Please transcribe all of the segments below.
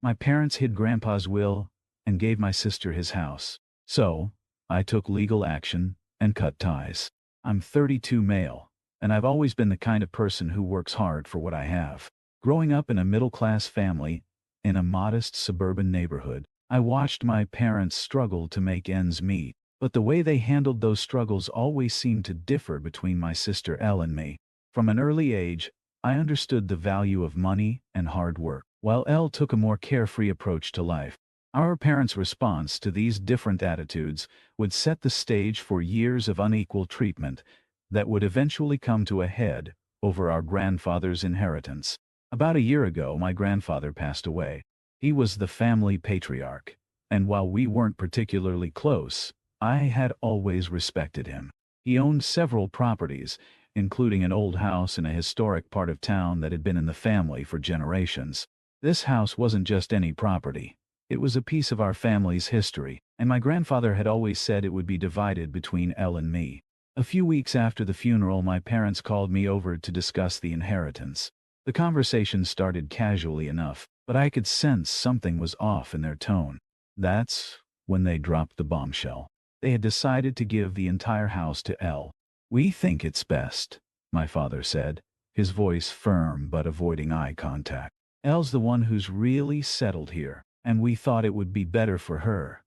My parents hid Grandpa's will and gave my sister his house. So, I took legal action and cut ties. I'm 32 male, and I've always been the kind of person who works hard for what I have. Growing up in a middle-class family, in a modest suburban neighborhood, I watched my parents struggle to make ends meet, but the way they handled those struggles always seemed to differ between my sister Elle and me. From an early age, I understood the value of money and hard work, while Elle took a more carefree approach to life. Our parents' response to these different attitudes would set the stage for years of unequal treatment that would eventually come to a head over our grandfather's inheritance. About a year ago, my grandfather passed away. He was the family patriarch, and while we weren't particularly close, I had always respected him. He owned several properties, including an old house in a historic part of town that had been in the family for generations. This house wasn't just any property. It was a piece of our family's history, and my grandfather had always said it would be divided between Elle and me. A few weeks after the funeral, my parents called me over to discuss the inheritance. The conversation started casually enough, but I could sense something was off in their tone. That's when they dropped the bombshell. They had decided to give the entire house to Elle. "We think it's best," my father said, his voice firm but avoiding eye contact. "Elle's the one who's really settled here, and we thought it would be better for her."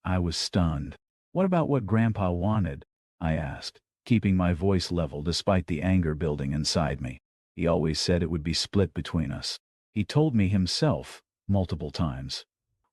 I was stunned. "What about what Grandpa wanted?" I asked, keeping my voice level despite the anger building inside me. "He always said it would be split between us. He told me himself, multiple times."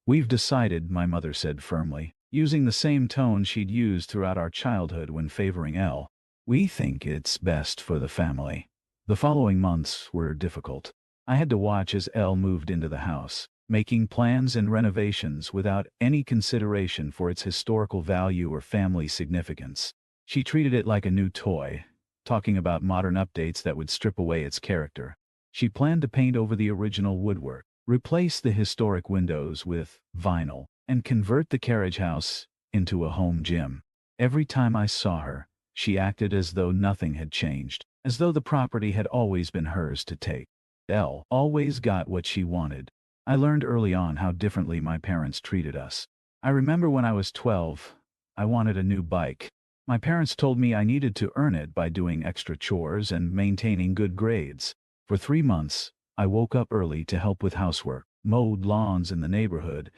"We've decided," my mother said firmly, using the same tone she'd used throughout our childhood when favoring Elle. "We think it's best for the family." The following months were difficult. I had to watch as Elle moved into the house, making plans and renovations without any consideration for its historical value or family significance. She treated it like a new toy, talking about modern updates that would strip away its character. She planned to paint over the original woodwork, replace the historic windows with vinyl, and convert the carriage house into a home gym. Every time I saw her, she acted as though nothing had changed, as though the property had always been hers to take. Elle always got what she wanted. I learned early on how differently my parents treated us. I remember when I was 12, I wanted a new bike. My parents told me I needed to earn it by doing extra chores and maintaining good grades. For 3 months, I woke up early to help with housework, mowed lawns in the neighborhood,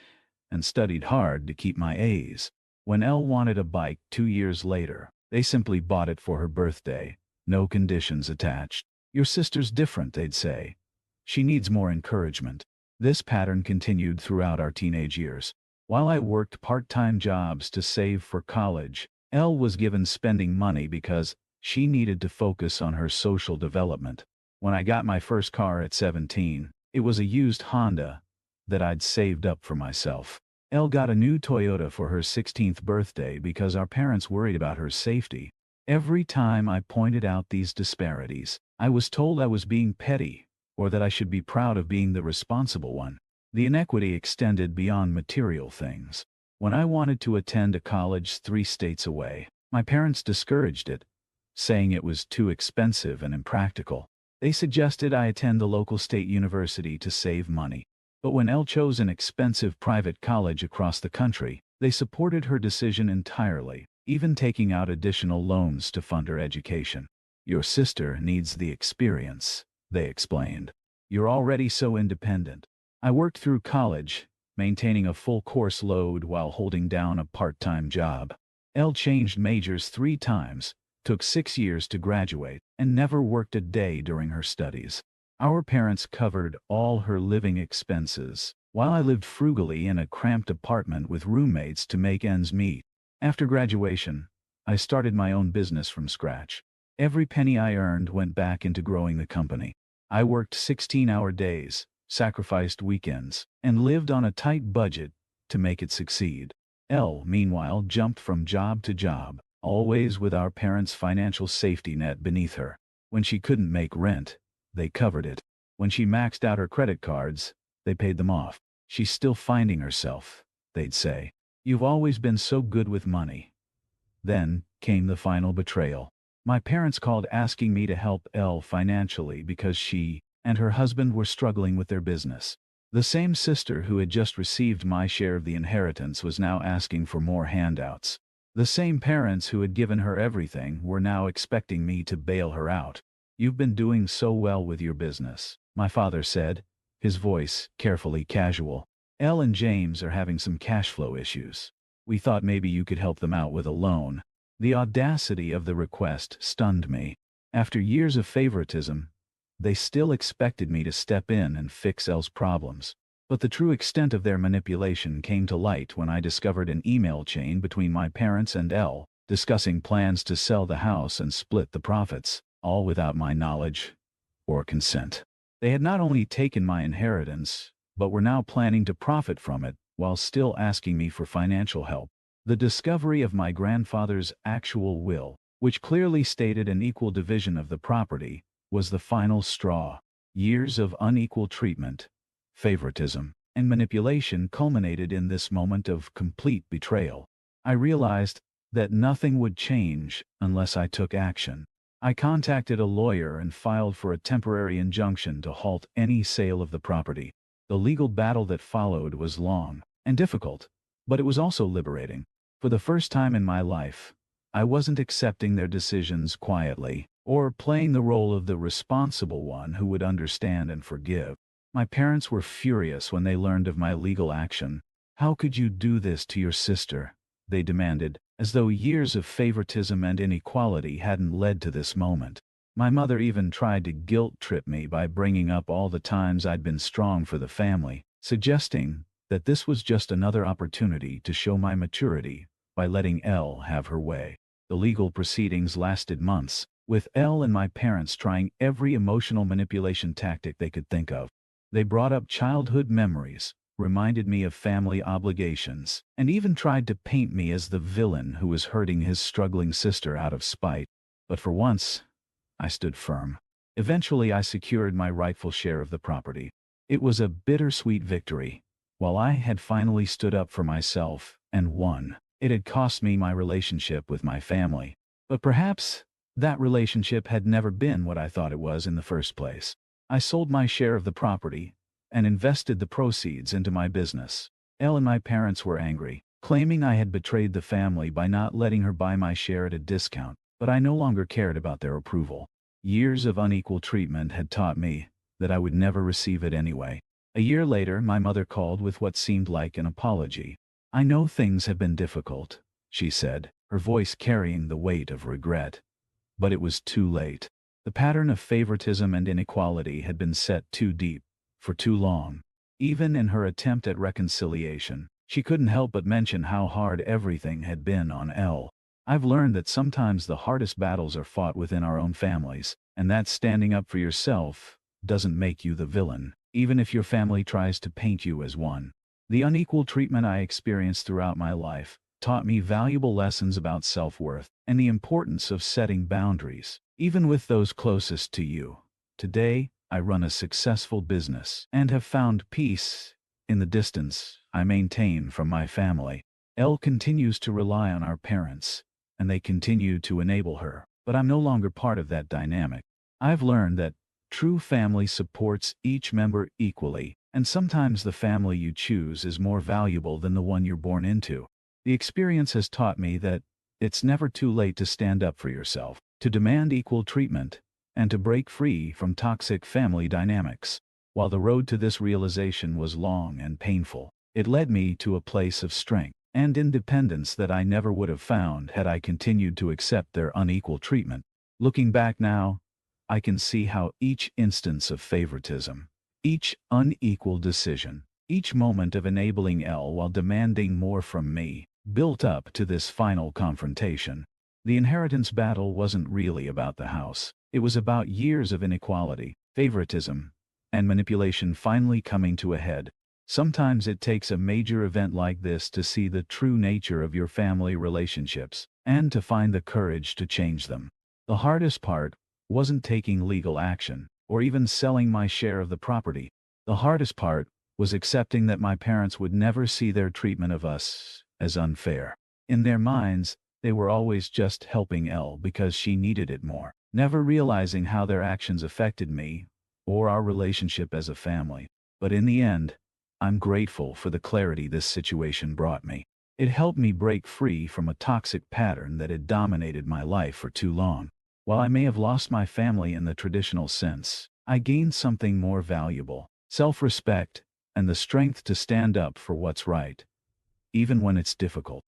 and studied hard to keep my A's. When Elle wanted a bike 2 years later, they simply bought it for her birthday, no conditions attached. "Your sister's different," they'd say. "She needs more encouragement." This pattern continued throughout our teenage years. While I worked part-time jobs to save for college, Elle was given spending money because she needed to focus on her social development. When I got my first car at 17, it was a used Honda that I'd saved up for myself. Elle got a new Toyota for her 16th birthday because our parents worried about her safety. Every time I pointed out these disparities, I was told I was being petty, or that I should be proud of being the responsible one. The inequity extended beyond material things. When I wanted to attend a college 3 states away, my parents discouraged it, saying it was too expensive and impractical. They suggested I attend the local state university to save money. But when Elle chose an expensive private college across the country, they supported her decision entirely, even taking out additional loans to fund her education. "Your sister needs the experience," they explained. "You're already so independent." I worked through college, maintaining a full course load while holding down a part-time job. Elle changed majors 3 times, took 6 years to graduate, and never worked a day during her studies. Our parents covered all her living expenses, while I lived frugally in a cramped apartment with roommates to make ends meet. After graduation, I started my own business from scratch. Every penny I earned went back into growing the company. I worked 16-hour days, sacrificed weekends, and lived on a tight budget to make it succeed. Elle, meanwhile, jumped from job to job, always with our parents' financial safety net beneath her. When she couldn't make rent, they covered it. When she maxed out her credit cards, they paid them off. "She's still finding herself," they'd say. "You've always been so good with money." Then came the final betrayal. My parents called asking me to help Elle financially because she and her husband were struggling with their business. The same sister who had just received my share of the inheritance was now asking for more handouts. The same parents who had given her everything were now expecting me to bail her out. "You've been doing so well with your business," my father said, his voice carefully casual. "Elle and James are having some cash flow issues. We thought maybe you could help them out with a loan." The audacity of the request stunned me. After years of favoritism, they still expected me to step in and fix Elle's problems. But the true extent of their manipulation came to light when I discovered an email chain between my parents and Elle, discussing plans to sell the house and split the profits, all without my knowledge or consent. They had not only taken my inheritance, but were now planning to profit from it while still asking me for financial help. The discovery of my grandfather's actual will, which clearly stated an equal division of the property, was the final straw. Years of unequal treatment, favoritism, and manipulation culminated in this moment of complete betrayal. I realized that nothing would change unless I took action. I contacted a lawyer and filed for a temporary injunction to halt any sale of the property. The legal battle that followed was long and difficult, but it was also liberating. For the first time in my life, I wasn't accepting their decisions quietly, or playing the role of the responsible one who would understand and forgive. My parents were furious when they learned of my legal action. "How could you do this to your sister?" they demanded, as though years of favoritism and inequality hadn't led to this moment. My mother even tried to guilt-trip me by bringing up all the times I'd been strong for the family, suggesting that this was just another opportunity to show my maturity by letting Elle have her way. The legal proceedings lasted months, with Elle and my parents trying every emotional manipulation tactic they could think of. They brought up childhood memories, reminded me of family obligations, and even tried to paint me as the villain who was hurting his struggling sister out of spite. But for once, I stood firm. Eventually I secured my rightful share of the property. It was a bittersweet victory. While I had finally stood up for myself and won, it had cost me my relationship with my family. But perhaps that relationship had never been what I thought it was in the first place. I sold my share of the property and invested the proceeds into my business. Elle and my parents were angry, claiming I had betrayed the family by not letting her buy my share at a discount, but I no longer cared about their approval. Years of unequal treatment had taught me that I would never receive it anyway. A year later, my mother called with what seemed like an apology. "I know things have been difficult," she said, her voice carrying the weight of regret. But it was too late. The pattern of favoritism and inequality had been set too deep, for too long. Even in her attempt at reconciliation, she couldn't help but mention how hard everything had been on Elle. "I've learned that sometimes the hardest battles are fought within our own families, and that standing up for yourself doesn't make you the villain, even if your family tries to paint you as one." The unequal treatment I experienced throughout my life taught me valuable lessons about self-worth and the importance of setting boundaries, even with those closest to you. Today, I run a successful business and have found peace in the distance I maintain from my family. Elle continues to rely on our parents, and they continue to enable her, but I'm no longer part of that dynamic. I've learned that true family supports each member equally, and sometimes the family you choose is more valuable than the one you're born into. The experience has taught me that it's never too late to stand up for yourself, to demand equal treatment, and to break free from toxic family dynamics. While the road to this realization was long and painful, it led me to a place of strength and independence that I never would have found had I continued to accept their unequal treatment. Looking back now, I can see how each instance of favoritism, each unequal decision, each moment of enabling Elle while demanding more from me, built up to this final confrontation. The inheritance battle wasn't really about the house. It was about years of inequality, favoritism, and manipulation finally coming to a head. Sometimes it takes a major event like this to see the true nature of your family relationships, and to find the courage to change them. The hardest part wasn't taking legal action, or even selling my share of the property. The hardest part was accepting that my parents would never see their treatment of us as unfair. In their minds, they were always just helping Elle because she needed it more, never realizing how their actions affected me or our relationship as a family. But in the end, I'm grateful for the clarity this situation brought me. It helped me break free from a toxic pattern that had dominated my life for too long. While I may have lost my family in the traditional sense, I gained something more valuable: self-respect and the strength to stand up for what's right, even when it's difficult.